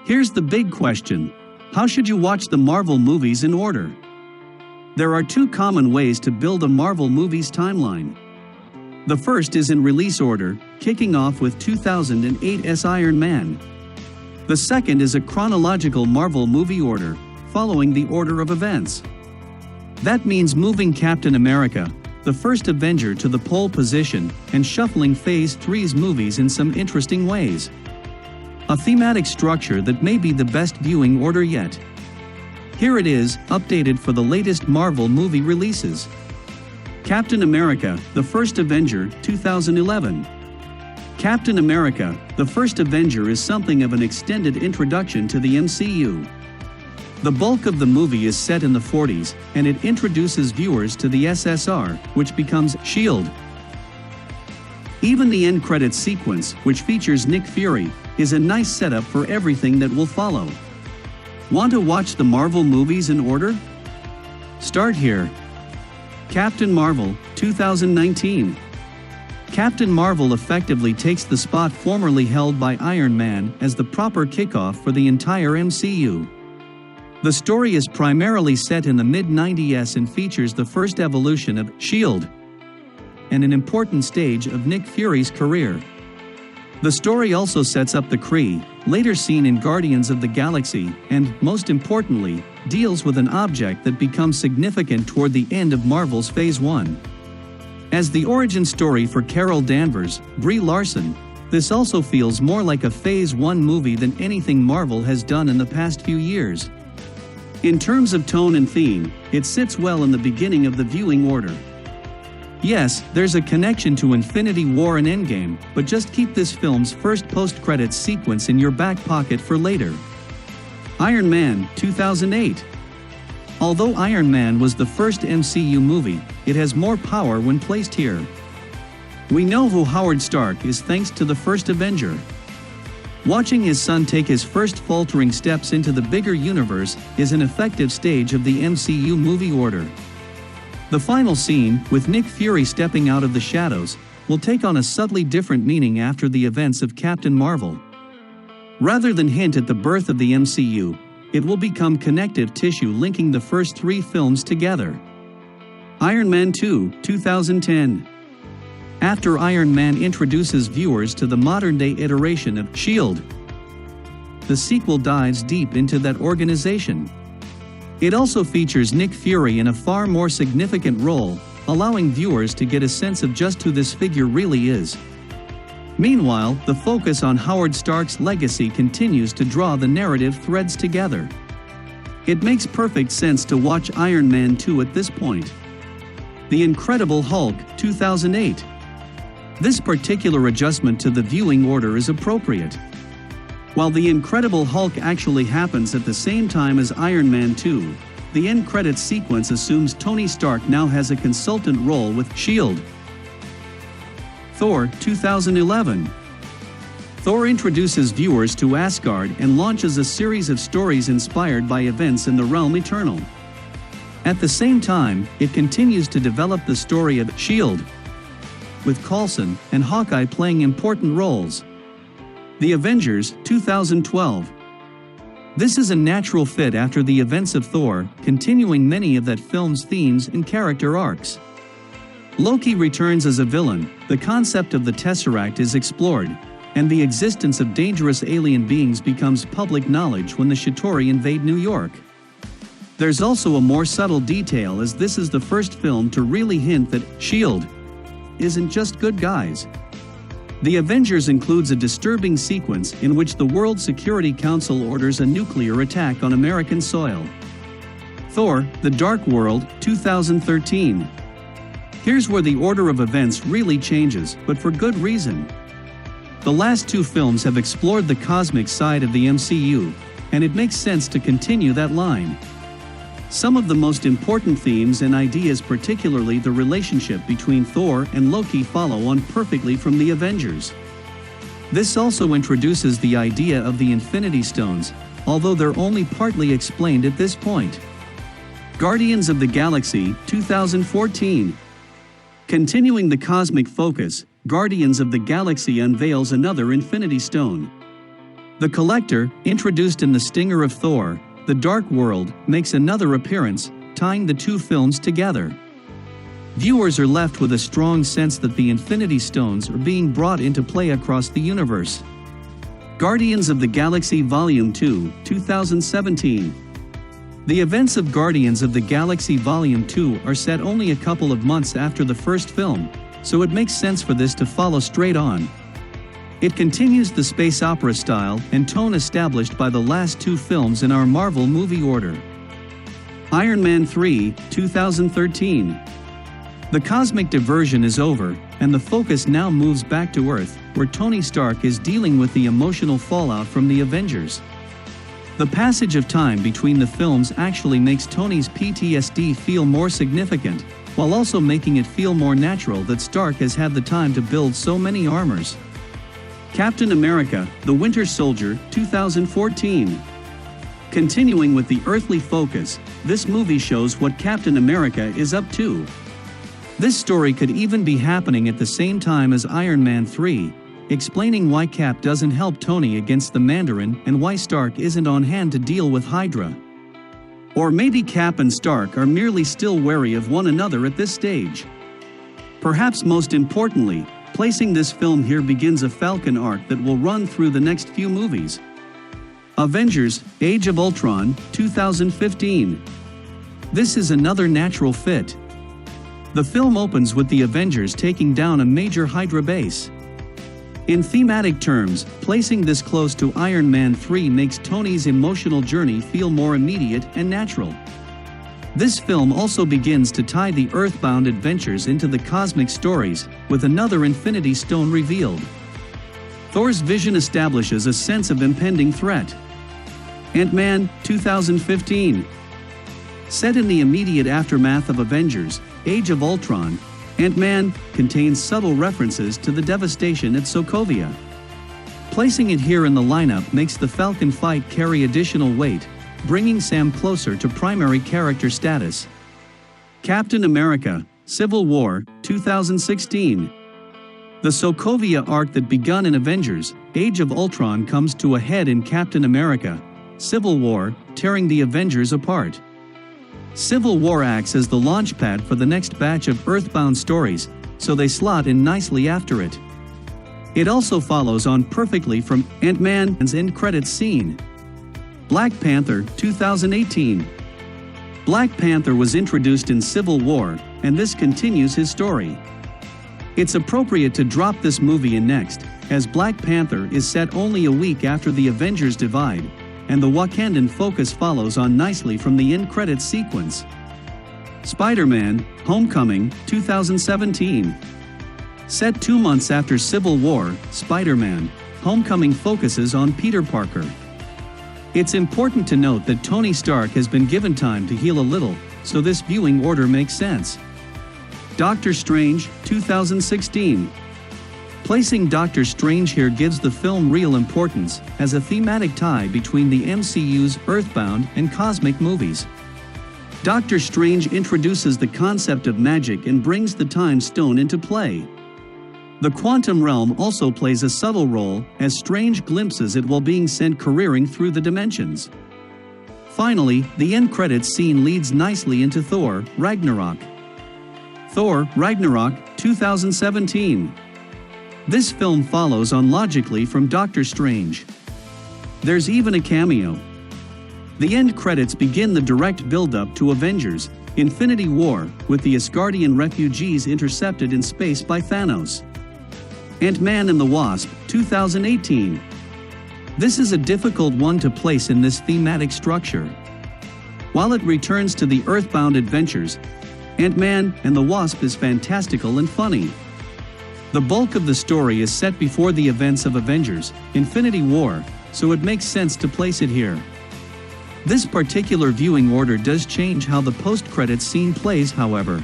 Here's the big question. How should you watch the Marvel movies in order? There are two common ways to build a Marvel movies timeline. The first is in release order, kicking off with 2008's Iron Man. The second is a chronological Marvel movie order, following the order of events. That means moving Captain America, the first Avenger, to the pole position and shuffling Phase 3's movies in some interesting ways. A thematic structure that may be the best viewing order yet. Here it is, updated for the latest Marvel movie releases. Captain America, the First Avenger, 2011. Captain America, the First Avenger is something of an extended introduction to the MCU. The bulk of the movie is set in the 40s, and it introduces viewers to the SSR, which becomes S.H.I.E.L.D. Even the end credits sequence, which features Nick Fury, is a nice setup for everything that will follow. Want to watch the Marvel movies in order? Start here. Captain Marvel, 2019. Captain Marvel effectively takes the spot formerly held by Iron Man as the proper kickoff for the entire MCU. The story is primarily set in the mid-90s and features the first evolution of S.H.I.E.L.D. and an important stage of Nick Fury's career. The story also sets up the Kree, later seen in Guardians of the Galaxy, and, most importantly, deals with an object that becomes significant toward the end of Marvel's Phase 1. As the origin story for Carol Danvers, Brie Larson, this also feels more like a Phase 1 movie than anything Marvel has done in the past few years. In terms of tone and theme, it sits well in the beginning of the viewing order. Yes, there's a connection to Infinity War and Endgame, but just keep this film's first post-credits sequence in your back pocket for later. Iron Man, 2008. Although Iron Man was the first MCU movie, it has more power when placed here. We know who Howard Stark is thanks to the first Avenger. Watching his son take his first faltering steps into the bigger universe is an effective stage of the MCU movie order. The final scene, with Nick Fury stepping out of the shadows, will take on a subtly different meaning after the events of Captain Marvel. Rather than hint at the birth of the MCU, it will become connective tissue linking the first three films together. Iron Man 2, 2010. After Iron Man introduces viewers to the modern-day iteration of S.H.I.E.L.D., the sequel dives deep into that organization. It also features Nick Fury in a far more significant role, allowing viewers to get a sense of just who this figure really is. Meanwhile, the focus on Howard Stark's legacy continues to draw the narrative threads together. It makes perfect sense to watch Iron Man 2 at this point. The Incredible Hulk, 2008. This particular adjustment to the viewing order is appropriate. While The Incredible Hulk actually happens at the same time as Iron Man 2, the end credits sequence assumes Tony Stark now has a consultant role with S.H.I.E.L.D. Thor, 2011. Thor introduces viewers to Asgard and launches a series of stories inspired by events in the realm Eternal. At the same time, it continues to develop the story of S.H.I.E.L.D., with Coulson and Hawkeye playing important roles. The Avengers, 2012. This is a natural fit after the events of Thor, continuing many of that film's themes and character arcs. Loki returns as a villain, the concept of the Tesseract is explored, and the existence of dangerous alien beings becomes public knowledge when the Chitauri invade New York. There's also a more subtle detail, as this is the first film to really hint that S.H.I.E.L.D. isn't just good guys. The Avengers includes a disturbing sequence in which the World Security Council orders a nuclear attack on American soil. Thor: The Dark World, 2013. Here's where the order of events really changes, but for good reason. The last two films have explored the cosmic side of the MCU, and it makes sense to continue that line. Some of the most important themes and ideas, particularly the relationship between Thor and Loki, follow on perfectly from the Avengers. This also introduces the idea of the Infinity Stones, although they're only partly explained at this point. Guardians of the Galaxy, 2014. Continuing the cosmic focus, Guardians of the Galaxy unveils another Infinity Stone. The Collector, introduced in The Stinger of Thor, The Dark World, makes another appearance, tying the two films together. Viewers are left with a strong sense that the Infinity Stones are being brought into play across the universe. Guardians of the Galaxy Volume 2, 2017. The events of Guardians of the Galaxy Volume 2 are set only a couple of months after the first film, so it makes sense for this to follow straight on. It continues the space opera style and tone established by the last two films in our Marvel movie order. Iron Man 3, 2013. The cosmic diversion is over, and the focus now moves back to Earth, where Tony Stark is dealing with the emotional fallout from the Avengers. The passage of time between the films actually makes Tony's PTSD feel more significant, while also making it feel more natural that Stark has had the time to build so many armors. Captain America, The Winter Soldier, 2014. Continuing with the earthly focus, this movie shows what Captain America is up to. This story could even be happening at the same time as Iron Man 3, explaining why Cap doesn't help Tony against the Mandarin and why Stark isn't on hand to deal with Hydra. Or maybe Cap and Stark are merely still wary of one another at this stage. Perhaps most importantly, placing this film here begins a Falcon arc that will run through the next few movies. Avengers Age of Ultron, 2015. This is another natural fit. The film opens with the Avengers taking down a major Hydra base. In thematic terms, placing this close to Iron Man 3 makes Tony's emotional journey feel more immediate and natural. This film also begins to tie the Earthbound adventures into the cosmic stories, with another Infinity Stone revealed. Thor's vision establishes a sense of impending threat. AntMan, 2015. Set in the immediate aftermath of Avengers Age of Ultron, AntMan contains subtle references to the devastation at Sokovia. Placing it here in the lineup makes the Falcon fight carry additional weight, bringing Sam closer to primary character status. Captain America, Civil War, 2016. The Sokovia arc that begun in Avengers Age of Ultron comes to a head in Captain America, Civil War, tearing the Avengers apart. Civil War acts as the launchpad for the next batch of Earthbound stories, so they slot in nicely after it. It also follows on perfectly from Ant-Man's end credits scene. Black Panther, 2018. Black Panther was introduced in Civil War, and this continues his story. It's appropriate to drop this movie in next, as Black Panther is set only a week after the Avengers divide, and the Wakandan focus follows on nicely from the end credits sequence. SpiderMan Homecoming, 2017. Set 2 months after Civil War, SpiderMan Homecoming focuses on Peter Parker. It's important to note that Tony Stark has been given time to heal a little, so this viewing order makes sense. Doctor Strange, 2016. Placing Doctor Strange here gives the film real importance as a thematic tie between the MCU's Earthbound and cosmic movies. Doctor Strange introduces the concept of magic and brings the Time Stone into play. The quantum realm also plays a subtle role as Strange glimpses it while being sent careering through the dimensions. Finally, the end credits scene leads nicely into Thor Ragnarok. Thor Ragnarok, 2017. This film follows on logically from Doctor Strange. There's even a cameo. The end credits begin the direct build-up to Avengers Infinity War, with the Asgardian refugees intercepted in space by Thanos. Ant-Man and the Wasp, 2018. This is a difficult one to place in this thematic structure. While it returns to the Earthbound adventures, Ant-Man and the Wasp is fantastical and funny. The bulk of the story is set before the events of Avengers Infinity War, so it makes sense to place it here. This particular viewing order does change how the post-credits scene plays, however.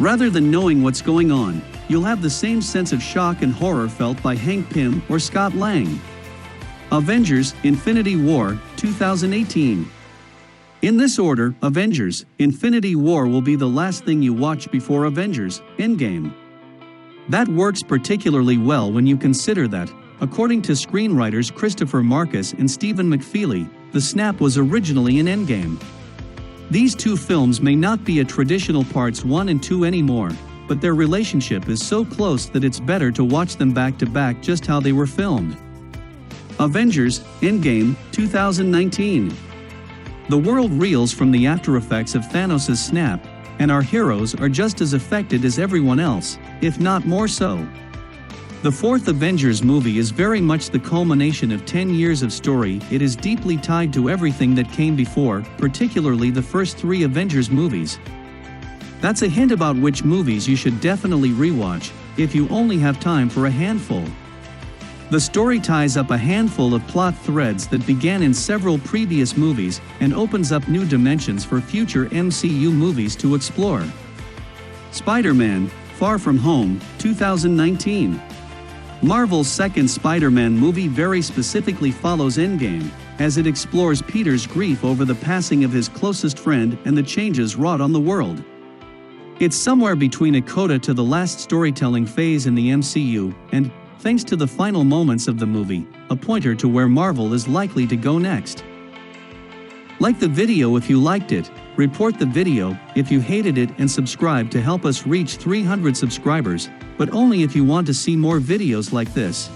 Rather than knowing what's going on, you'll have the same sense of shock and horror felt by Hank Pym or Scott Lang. Avengers Infinity War, 2018. In this order, Avengers Infinity War will be the last thing you watch before Avengers Endgame. That works particularly well when you consider that, According to screenwriters Christopher Marcus and Stephen McFeely, the snap was originally in Endgame. These two films may not be a traditional parts 1 and 2 anymore, but their relationship is so close that it's better to watch them back to back just how they were filmed. Avengers Endgame 2019. The world reels from the after effects of Thanos' snap, and our heroes are just as affected as everyone else, if not more so. The fourth Avengers movie is very much the culmination of 10 years of story. It is deeply tied to everything that came before, particularly the first 3 Avengers movies. That's a hint about which movies you should definitely rewatch, if you only have time for a handful. The story ties up a handful of plot threads that began in several previous movies and opens up new dimensions for future MCU movies to explore. Spider-Man: Far From Home 2019. Marvel's second Spider-Man movie very specifically follows Endgame, as it explores Peter's grief over the passing of his closest friend and the changes wrought on the world. It's somewhere between a coda to the last storytelling phase in the MCU, and, thanks to the final moments of the movie, a pointer to where Marvel is likely to go next. Like the video if you liked it, report the video if you hated it, and subscribe to help us reach 300 subscribers, but only if you want to see more videos like this.